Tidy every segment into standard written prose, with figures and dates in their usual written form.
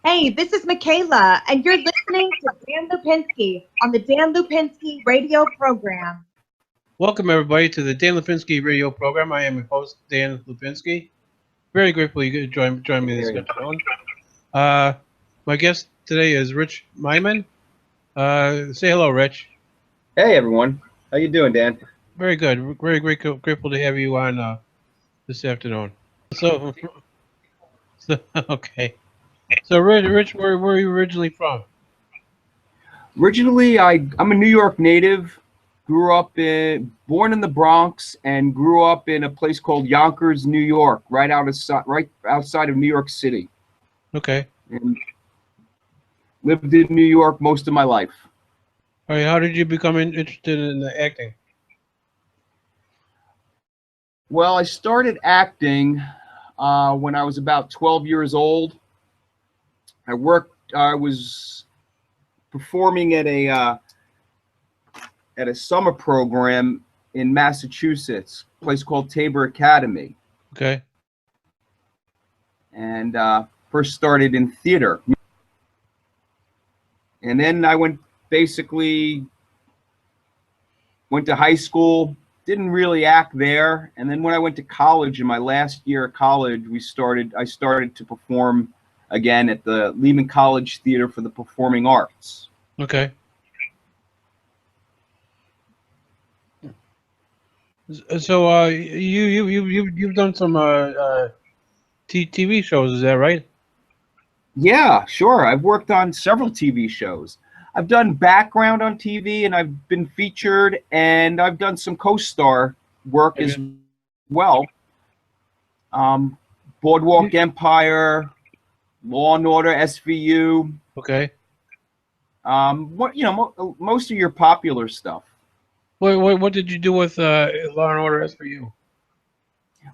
Hey, this is Michaela, and you're listening to Dan Lupinski on the Dan Lupinski radio program. Welcome, everybody, to the Dan Lupinski radio program. I am your host, Dan Lupinski. Very grateful you could join me this afternoon. My guest today is Rich Myman. Say hello, Rich. Hey, everyone. How you doing, Dan? Very good. Very grateful to have you on this afternoon. So, okay. So, Rich, where are you originally from? Originally, I'm a New York native. Born in the Bronx and grew up in a place called Yonkers, New York, right outside of New York City. Okay. And lived in New York most of my life. All right. How did you become interested in the acting? Well, I started acting when I was about 12 years old. I was performing at a summer program in Massachusetts, a place called Tabor Academy. Okay. And first started in theater. And then I went to high school, didn't really act there. And then when I went to college, in my last year of college, I started to perform again at the Lehman College Theater for the Performing Arts. Okay. So you've done some TV shows, is that right? Yeah, sure. I've worked on several TV shows. I've done background on TV, and I've been featured, and I've done some co-star work as well. Boardwalk Empire, Law and Order, SVU. Okay. Most of your popular stuff. What did you do with Law and Order SVU?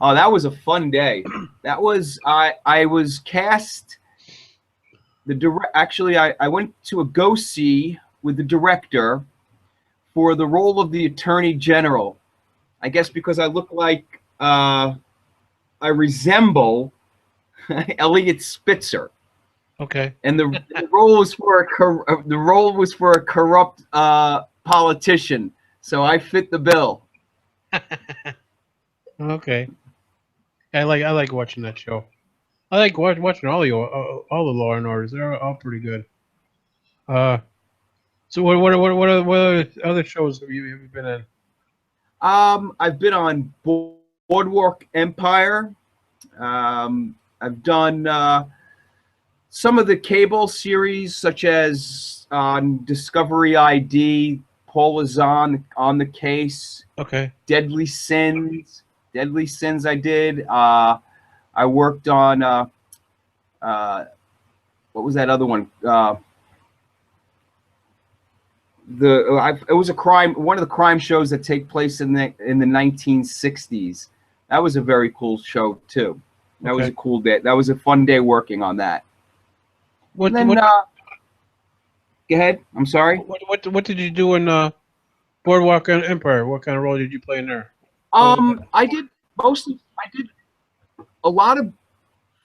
Oh, that was a fun day. That was I was cast. I went to a go-see with the director for the role of the Attorney General. I guess because I look like I resemble Elliot Spitzer. Okay. And the role was for a corrupt politician. So I fit the bill. Okay. I like watching that show. I like watching all the Law and Orders. They're all pretty good. So what other shows have you been in? I've been on Boardwalk Empire. I've done some of the cable series, such as on Discovery ID, Paul is on the case. Okay. Deadly Sins. I did. I worked on what was that other one? It was one of the crime shows that take place in the 1960s. That was a very cool show too. That was a cool day. That was a fun day working on that. Go ahead. I'm sorry. What did you do in Boardwalk Empire? What kind of role did you play in there? I did a lot of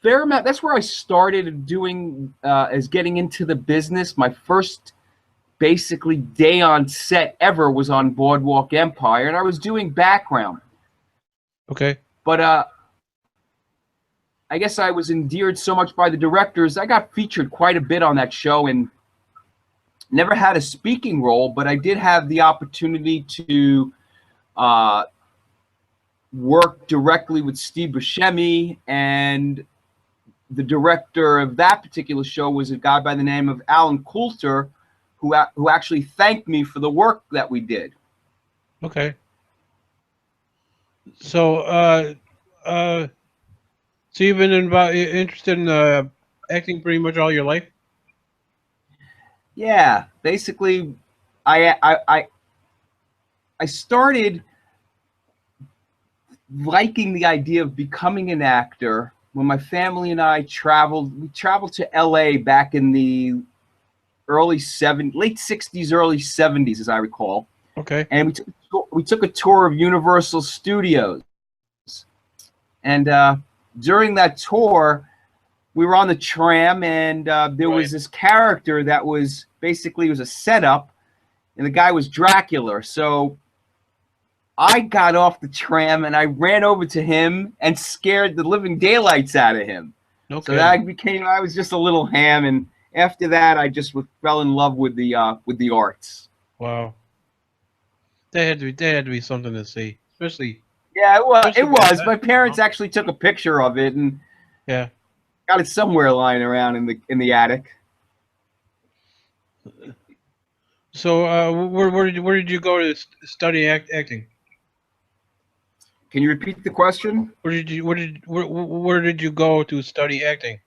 fair amount. That's where I started doing as getting into the business. My first basically day on set ever was on Boardwalk Empire, and I was doing background. Okay. But I guess I was endeared so much by the directors. I got featured quite a bit on that show and never had a speaking role, but I did have the opportunity to work directly with Steve Buscemi, and the director of that particular show was a guy by the name of Alan Coulter, who actually thanked me for the work that we did. Okay. So so you've been interested in acting pretty much all your life? Yeah, basically, I started liking the idea of becoming an actor when my family and I traveled. We traveled to LA back in the late 60s, early 70s, as I recall. Okay. And we took a tour of Universal Studios. And during that tour, we were on the tram, and there was this character that was basically, it was a setup, and the guy was Dracula. So I got off the tram and I ran over to him and scared the living daylights out of him. Okay. So that became, I was just a little ham, and after that I just fell in love with the arts. Wow. They had to be something to see, especially. Yeah, it was. That, My parents actually took a picture of it and got it somewhere lying around in the attic. So, where did you go to study acting? Can you repeat the question? Where did you go to study acting?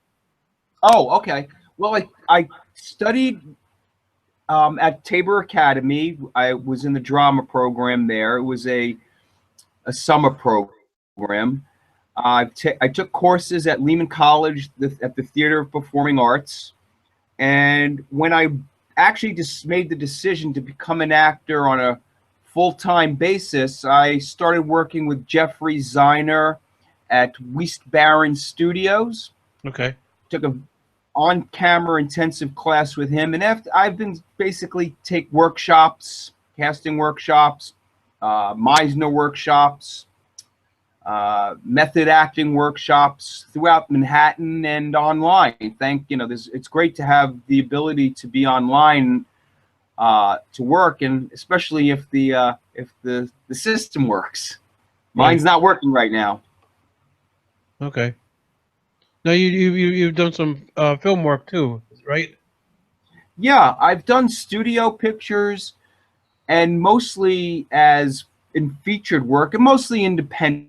Oh, okay. Well, I studied at Tabor Academy. I was in the drama program there. It was a summer program. I took courses at Lehman College at the Theater of Performing Arts. And when I actually just made the decision to become an actor on a full-time basis, I started working with Jeffrey Ziner at West Barron Studios. Okay. Took a on-camera intensive class with him, and after I've been basically take workshops, casting workshops, Meisner workshops, method acting workshops throughout Manhattan and online. It's great to have the ability to be online to work, and especially if the system works. Mine's not working right now. Okay. Now you've done some film work too, right? Yeah, I've done studio pictures, and mostly as in featured work, and mostly independent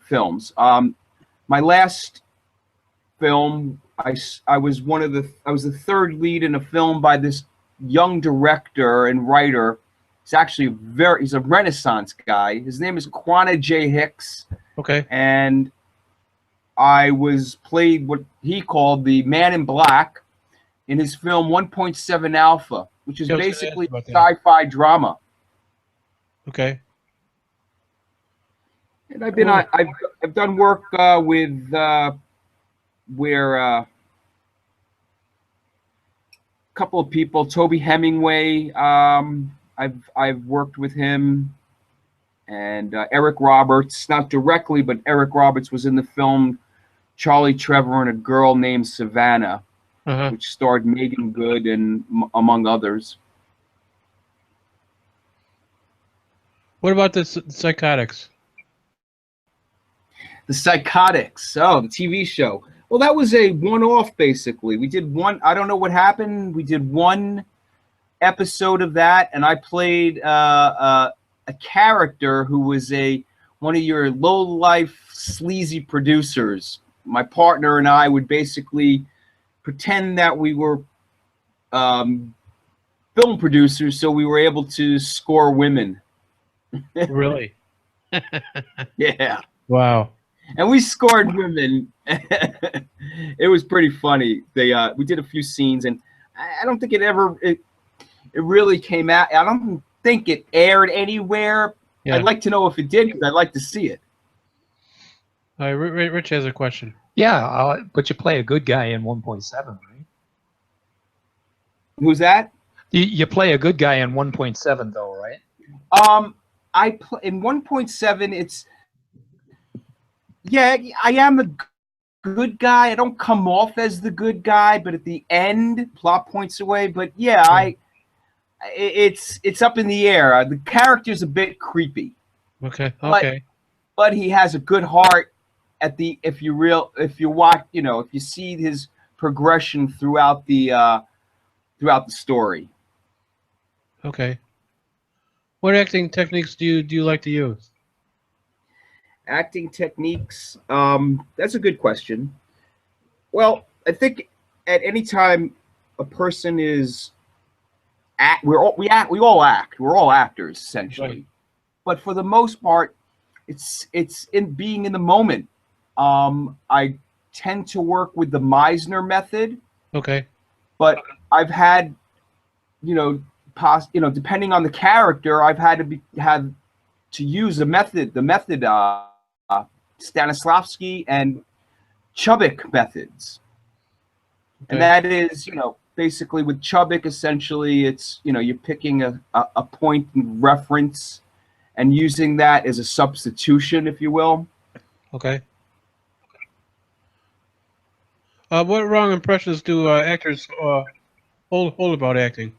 films. My last film, I was the third lead in a film by this young director and writer. He's a Renaissance guy. His name is Quanah J. Hicks. Okay. And I played what he called the Man in Black in his film 1.7 Alpha, which is basically a sci-fi drama. Okay. And I've been I've done work with where a couple of people, Toby Hemingway. I've worked with him, and Eric Roberts, not directly, but Eric Roberts was in the film Charlie Trevor and a Girl Named Savannah, which starred Megan Good and among others. What about the psychotics? The Psychotics, the TV show. Well, that was a one-off, basically. We did one, I don't know what happened. We did one episode of that, and I played a character who was one of your low-life, sleazy producers. My partner and I would basically pretend that we were film producers, so we were able to score women. Really? Yeah. Wow. And we scored women. It was pretty funny. We did a few scenes, and I don't think it really came out. I don't think it aired anywhere. Yeah. I'd like to know if it did, because I'd like to see it. Rich has a question. Yeah, but you play a good guy in 1.7, right? Who's that? You play a good guy in 1.7, though, right? In 1.7, it's. Yeah, I am the good guy. I don't come off as the good guy, but at the end, plot points away. But yeah, it's up in the air. The character's a bit creepy. Okay. But he has a good heart. If you watch, if you see his progression throughout the story. Okay. What acting techniques do you like to use? Acting techniques, that's a good question. Well, I think at any time a person is we all act. We're all actors, essentially. Right. But for the most part, it's in being in the moment. I tend to work with the Meisner method. Okay. But I've had, depending on the character, I've had to use the method Stanislavski and Chubbuck methods. And Okay. that is, basically with Chubbuck, essentially, it's, you're picking a point of reference and using that as a substitution, if you will. Okay. What wrong impressions do actors hold about acting?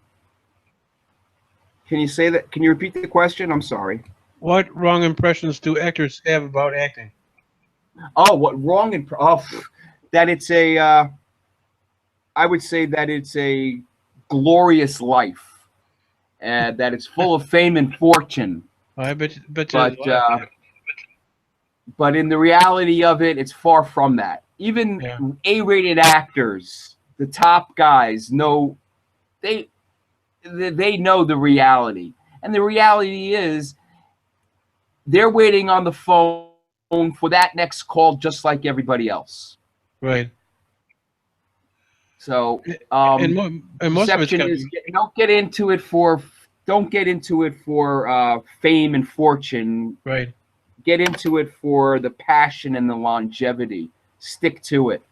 Can you say that? Can you repeat the question? I'm sorry. What wrong impressions do actors have about acting? Oh, what wrong? That it's a, I would say that it's a glorious life, and that it's full of fame and fortune. I bet you But there's a lot. but in the reality of it, it's far from that. Even Yeah. A-rated actors, the top guys, know they know the reality, and the reality is they're waiting on the phone for that next call, just like everybody else. Right. So And most of it's perception got is don't get into it for fame and fortune. right. Get into it for the passion and the longevity. Stick to it.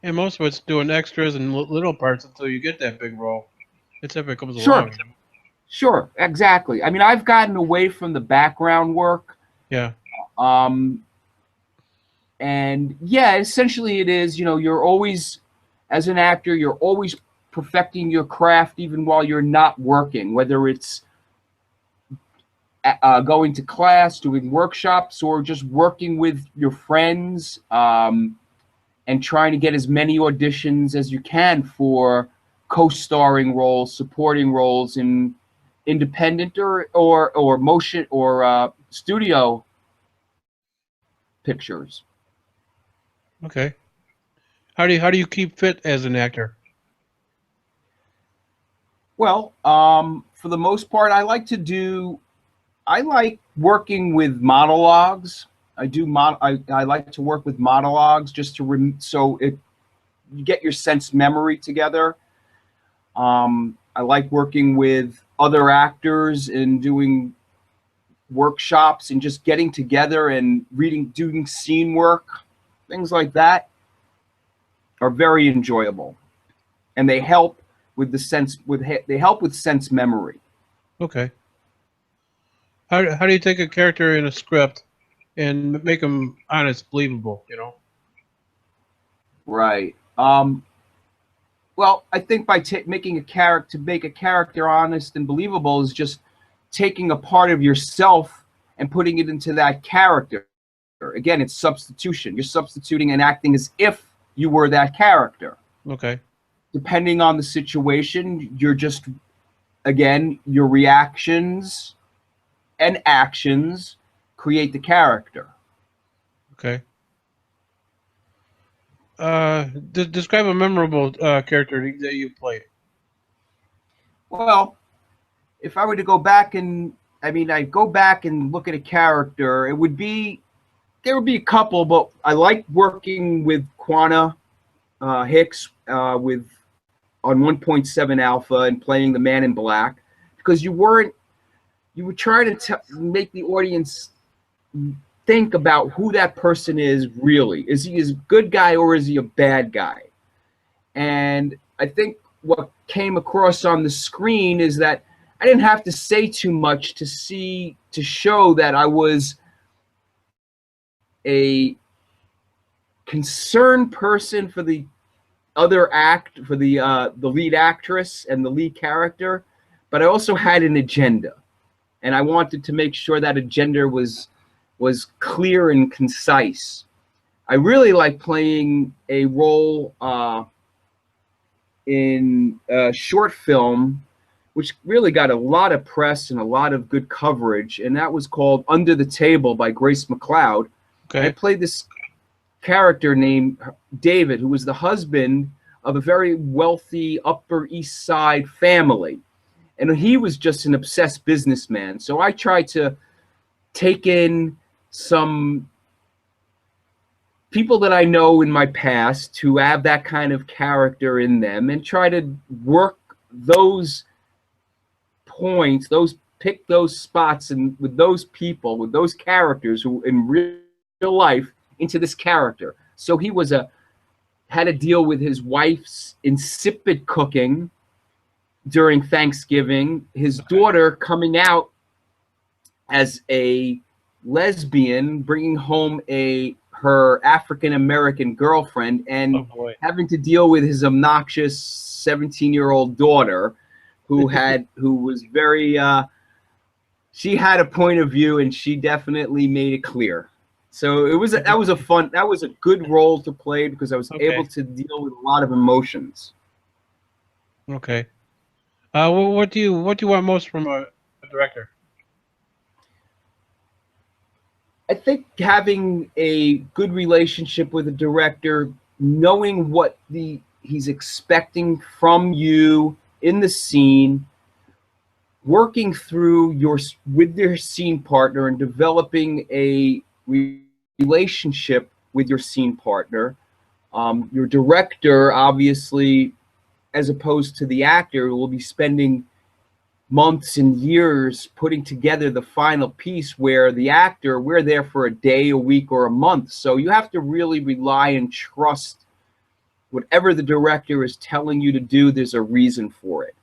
And most of it's doing extras and little parts until you get that big role. It's if it comes Sure. along. Sure, exactly. I mean, I've gotten away from the background work. Yeah. And yeah, essentially it is, you're always, as an actor, you're always perfecting your craft even while you're not working, whether it's going to class, doing workshops, or just working with your friends, and trying to get as many auditions as you can for co-starring roles, supporting roles in independent or motion or studio pictures. Okay. How do you keep fit as an actor? Well, for the most part, I like working with monologues. I like to work with monologues just to you get your sense memory together. I like working with other actors and doing workshops and just getting together and doing scene work, things like that are very enjoyable, and they help with sense memory. Okay. How do you take a character in a script and make them honest, believable? Right. Well, I think by making to make a character honest and believable is just taking a part of yourself and putting it into that character. Again, it's substitution. You're substituting and acting as if you were that character. Okay. Depending on the situation, you're just, again, your reactions and actions create the character. Okay. Describe a memorable character that you played. Well, if I were to go back I'd go back and look at a character, there would be a couple, but I like working with Quanah Hicks on 1.7 Alpha and playing the Man in Black, because you were trying to make the audience think about who that person is really. Is he a good guy or is he a bad guy? And I think what came across on the screen is that I didn't have to say too much to show that I was a concerned person for the lead actress and the lead character, but I also had an agenda, and I wanted to make sure that agenda was clear and concise. I really like playing a role in a short film, which really got a lot of press and a lot of good coverage, and that was called Under the Table by Grace McLeod. Okay. I played this character named David, who was the husband of a very wealthy Upper East Side family. And he was just an obsessed businessman. So I tried to take in some people that I know in my past who have that kind of character in them and try to work those points, pick those spots and with those people, with those characters who in real life into this character. So he was had to deal with his wife's insipid cooking during Thanksgiving, his daughter coming out as a lesbian, bringing home her African American girlfriend, and having to deal with his obnoxious 17-year-old daughter, who was very. She had a point of view, and she definitely made it clear. So that was a good role to play because I was able to deal with a lot of emotions. Okay. What do you want most from a director? I think having a good relationship with a director, knowing what he's expecting from you in the scene, working through with your scene partner and developing a relationship with your scene partner. Your director, obviously, as opposed to the actor, will be spending months and years putting together the final piece, where the actor, we're there for a day, a week, or a month. So you have to really rely and trust whatever the director is telling you to do. There's a reason for it,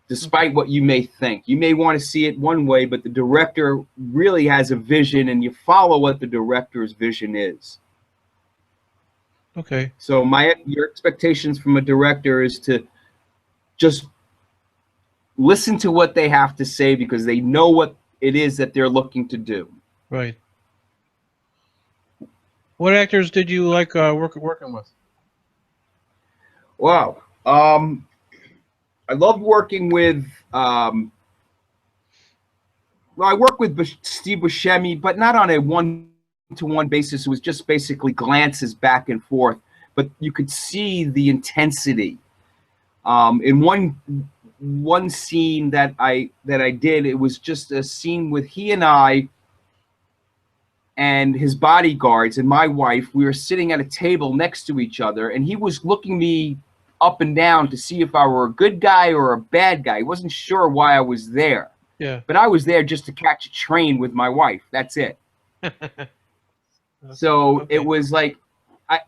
despite what you may think. You may want to see it one way, but the director really has a vision, and you follow what the director's vision is. Okay. So your expectations from a director is to just listen to what they have to say, because they know what it is that they're looking to do. Right. What actors did you like working with? Wow. I loved working with, well, I worked with Steve Buscemi, but not on a one-to-one basis. It was just basically glances back and forth, but you could see the intensity. In one scene that I did, it was just a scene with he and I and his bodyguards and my wife. We were sitting at a table next to each other, and he was looking me up and down to see if I were a good guy or a bad guy. He wasn't sure why I was there. Yeah. But I was there just to catch a train with my wife. That's it. So it was like,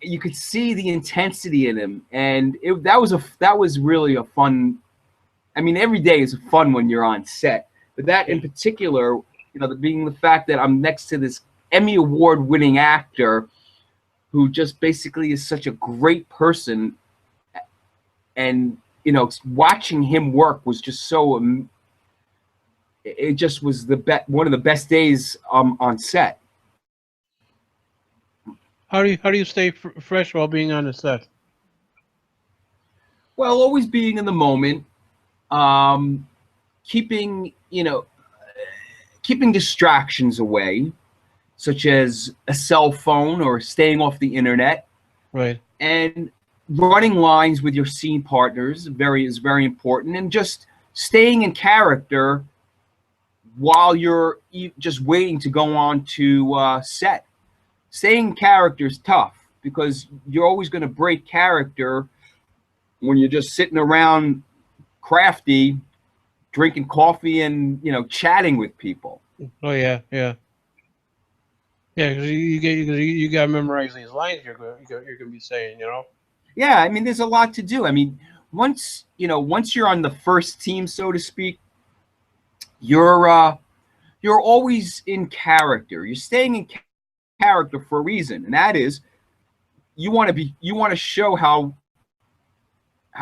you could see the intensity in him, and that was really a fun. I mean, every day is fun when you're on set, but that in particular, being the fact that I'm next to this Emmy Award-winning actor who just basically is such a great person, and watching him work was just so. It just was one of the best days on set. How do you stay fresh while being on the set? Well, always being in the moment, keeping distractions away, such as a cell phone or staying off the internet. Right. And running lines with your scene partners is very important, and just staying in character while you're just waiting to go on to set. Staying in character is tough, because you're always going to break character when you're just sitting around crafty, drinking coffee and chatting with people. Oh yeah, yeah, yeah. Because you got to memorize these lines you're going to be saying. Yeah, I mean, there's a lot to do. I mean, once you're on the first team, so to speak, you're always in character. You're staying in character for a reason, and that is you want to show how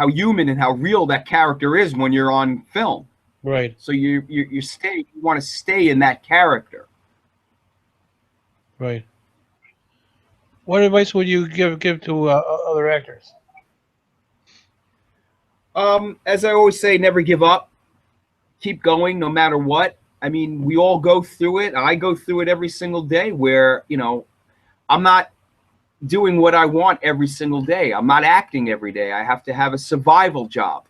human and how real that character is when you're on film. Right. So you want to stay in that character. Right. What advice would you give to other actors? As I always say, never give up. Keep going no matter what. I mean, we all go through it. I go through it every single day where, I'm not doing what I want every single day. I'm not acting every day. I have to have a survival job.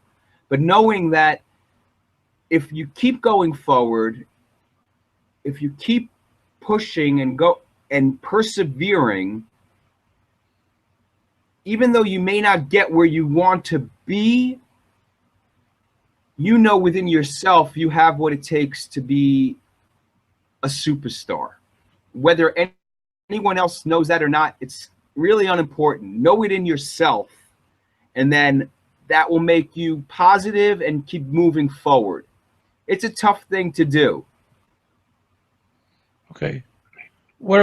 But knowing that if you keep going forward, if you keep pushing and persevering, even though you may not get where you want to be, within yourself, you have what it takes to be a superstar. Whether anyone else knows that or not, it's really unimportant. Know it in yourself, and then that will make you positive and keep moving forward. It's a tough thing to do. Okay. What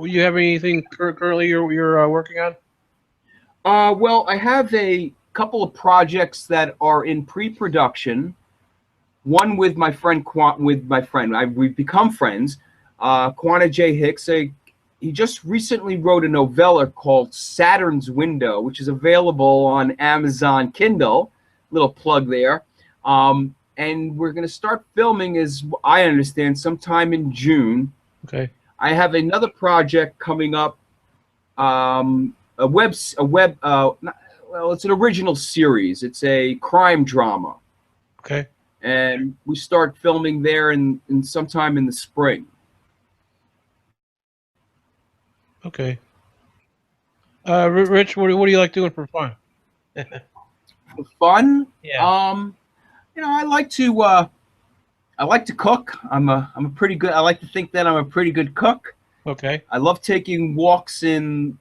you have anything currently you're working on? Well, I have a couple of projects that are in pre-production. One with my friend we've become friends. Quanta J. Hicks. He just recently wrote a novella called Saturn's Window, which is available on Amazon Kindle. Little plug there. And we're going to start filming, as I understand, sometime in June. Okay. I have another project coming up. It's an original series. It's a crime drama. Okay. And we start filming there in sometime in the spring. Okay. Rich, what do you like doing for fun? For fun? Yeah. I like to cook. I'm a pretty good. I like to think that I'm a pretty good cook. Okay. I love taking walks in.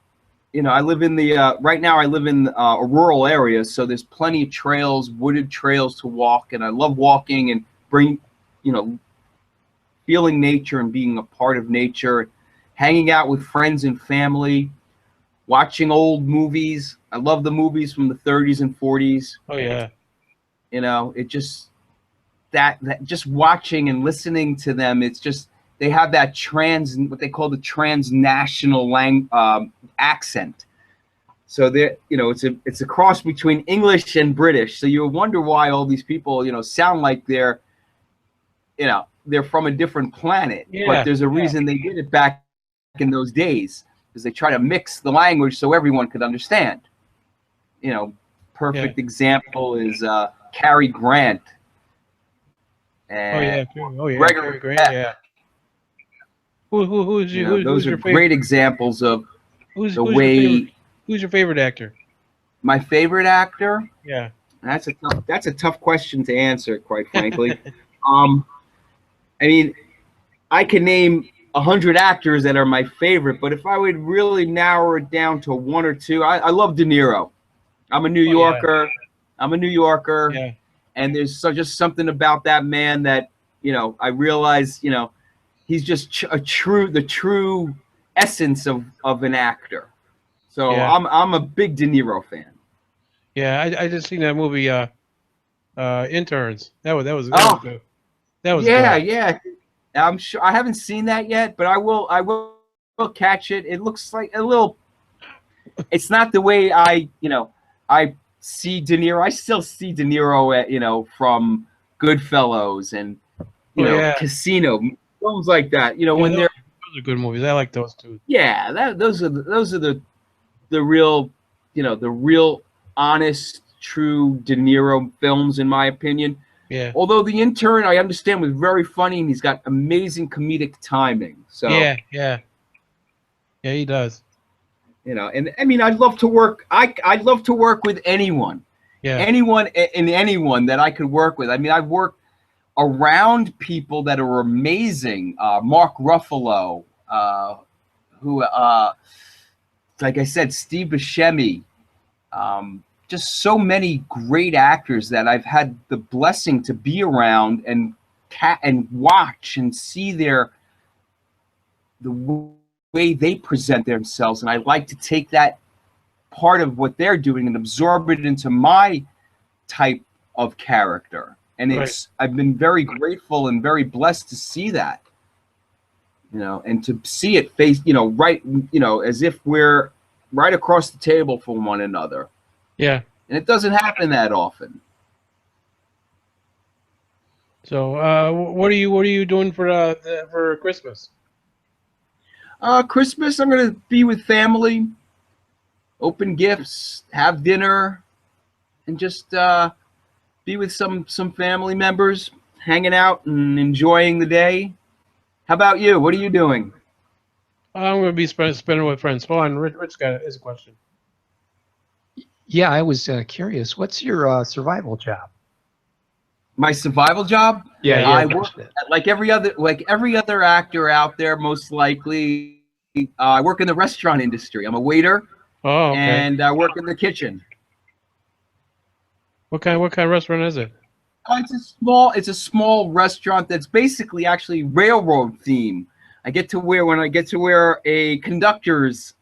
I live in the right now. I live in a rural area, so there's plenty of trails, wooded trails to walk, and I love walking and feeling nature and being a part of nature, hanging out with friends and family, watching old movies. I love the movies from the 30s and 40s. Oh yeah. It just that just watching and listening to them. It's just they have that what they call the transnational accent. So it's a cross between English and British. So you wonder why all these people sound like they're from a different planet. Yeah, but there's a reason they did it back in those days, because they try to mix the language so everyone could understand. Perfect example is Cary Grant. And Gregory Grant. Yeah. Who's those are your great examples of who's the way. Who's your favorite actor? My favorite actor? Yeah. That's a tough question to answer, quite frankly. I mean, I can name 100 actors that are my favorite, but if I would really narrow it down to one or two, I love De Niro. I'm a New Yorker. Yeah. And there's just something about that man that I realize he's just the true essence of an actor. So I'm a big De Niro fan. Yeah, I just seen that movie Interns. That was good. That was good. Yeah. I'm sure I haven't seen that yet, but I will catch it. It looks like a little. It's not the way I see De Niro. I still see De Niro from Goodfellas and Casino, films like that. When they're those are good movies. I like those too. Yeah, those are the real the real honest, true De Niro films, in my opinion. Yeah. Although The Intern, I understand, was very funny, and he's got amazing comedic timing. So yeah, he does. And I mean, I'd love to work. I'd love to work with anyone. Yeah. Anyone that I could work with. I mean, I've worked around people that are amazing. Mark Ruffalo, who, like I said, Steve Buscemi. Just so many great actors that I've had the blessing to be around and watch and see the way they present themselves, and I like to take that part of what they're doing and absorb it into my type of character. And I've been very grateful and very blessed to see that, and to see it face, as if we're right across the table from one another. Yeah. And it doesn't happen that often. So, what are you doing for Christmas? Christmas, I'm gonna be with family, open gifts, have dinner, and just be with some family members, hanging out and enjoying the day. How about you? What are you doing? I'm gonna be spending with friends. Hold on, Rich got his question. Yeah, I was curious. What's your survival job? My survival job? Yeah, I work like every other actor out there, most likely. I work in the restaurant industry. I'm a waiter, Oh, okay. and I work in the kitchen. What kind of restaurant is it? It's a small restaurant that's basically actually railroad theme. I get to wear a conductor's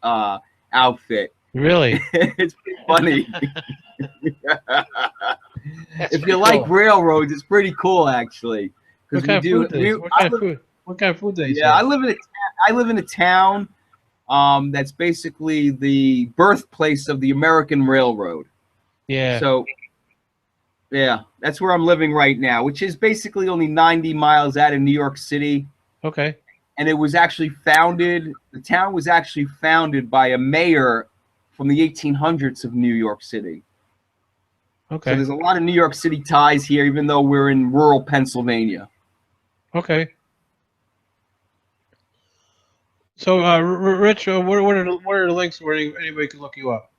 outfit. Really? It's pretty funny. That's If you pretty like cool. railroads, it's pretty cool actually. What kind of food is? What kind of food they Yeah, serve? I live in a town that's basically the birthplace of the American Railroad. Yeah. So yeah, that's where I'm living right now, which is basically only 90 miles out of New York City. Okay. And the town was actually founded by a mayor from the 1800s of New York City. So Okay. there's a lot of New York City ties here, even though we're in rural Pennsylvania. Okay. So, Rich, what are the links where anybody can look you up?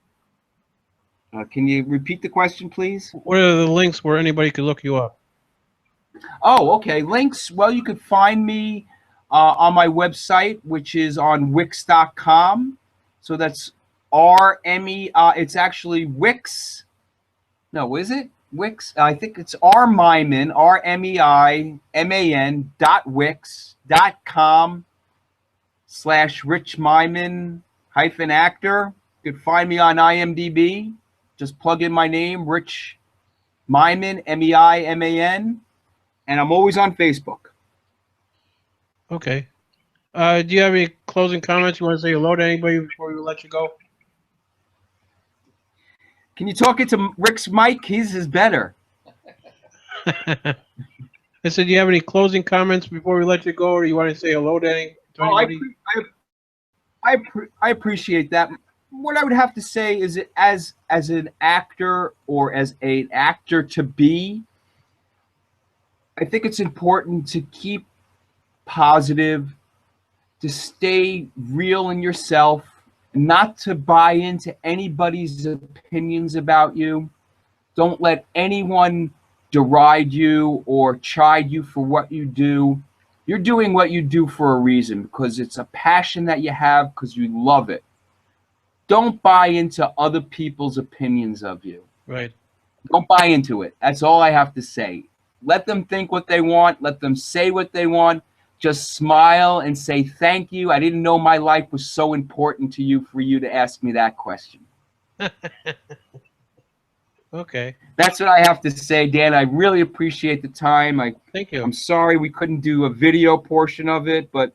Can you repeat the question, please? What are the links where anybody can look you up? Oh, okay. Links. Well, you could find me on my website, which is on Wix.com. So that's RME. It's actually Wix. No, is it Wix? I think it's RMeiman, RMeiman.wix.com/Rich Meiman -actor. You could find me on IMDb. Just plug in my name, Rich Meiman, MEIMAN, and I'm always on Facebook. Okay. Do you have any closing comments? You want to say hello to anybody before we let you go? Can you talk into Rick's mic? His is better. I said, do you have any closing comments before we let you go, or you want to say hello to anybody? I appreciate that. What I would have to say is that as an actor or as an actor to be, I think it's important to keep positive, to stay real in yourself, not to buy into anybody's opinions about you. Don't let anyone deride you or chide you for what you do. You're doing what you do for a reason, because it's a passion that you have, because you love it. Don't buy into other people's opinions of you. Right. Don't buy into it. That's all I have to say. Let them think what they want. Let them say what they want. Just smile and say, thank you. I didn't know my life was so important to you for you to ask me that question. Okay. That's what I have to say, Dan. I really appreciate the time. Thank you. I'm sorry we couldn't do a video portion of it, but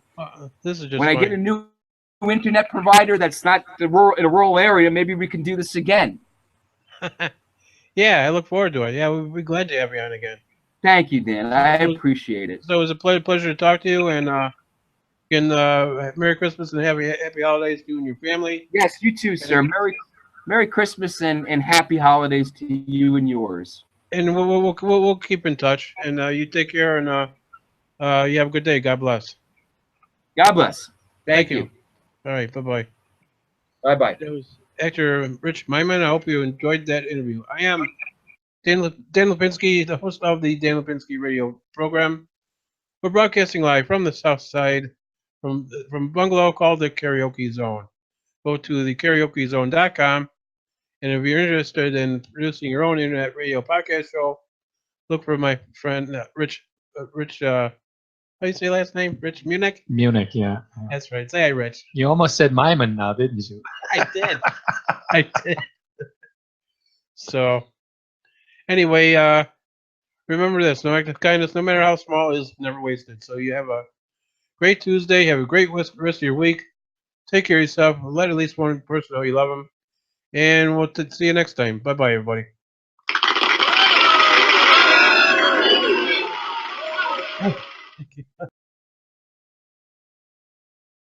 This is just when fine. I get a new internet provider that's not in a rural area, maybe we can do this again. Yeah, I look forward to it. Yeah, we'll be glad to have you on again. Thank you, Dan. I appreciate it. So it was a pleasure to talk to you, and again, Merry Christmas and happy holidays to you and your family. Yes, you too, sir. Merry Christmas and happy holidays to you and yours. And we'll keep in touch. And you take care, and you have a good day. God bless. God bless. Thank you. All right. Bye-bye. Bye-bye. That was actor Rich Meiman. I hope you enjoyed that interview. I am Dan Lupinski, the host of the Dan Lupinski radio program. We're broadcasting live from the South Side, from a bungalow called the Karaoke Zone. Go to thekaraokezone.com, and if you're interested in producing your own internet radio podcast show, look for my friend Rich. How do you say last name? Rich Munich. Munich, yeah. That's right. Say hi, Rich. You almost said Meiman now, didn't you? I did. I did. So, anyway, remember this: no act of kindness, no matter how small, is never wasted. So you have a great Tuesday. Have a great rest of your week. Take care of yourself. Let at least one person know you love them. And we'll see you next time. Bye-bye, everybody.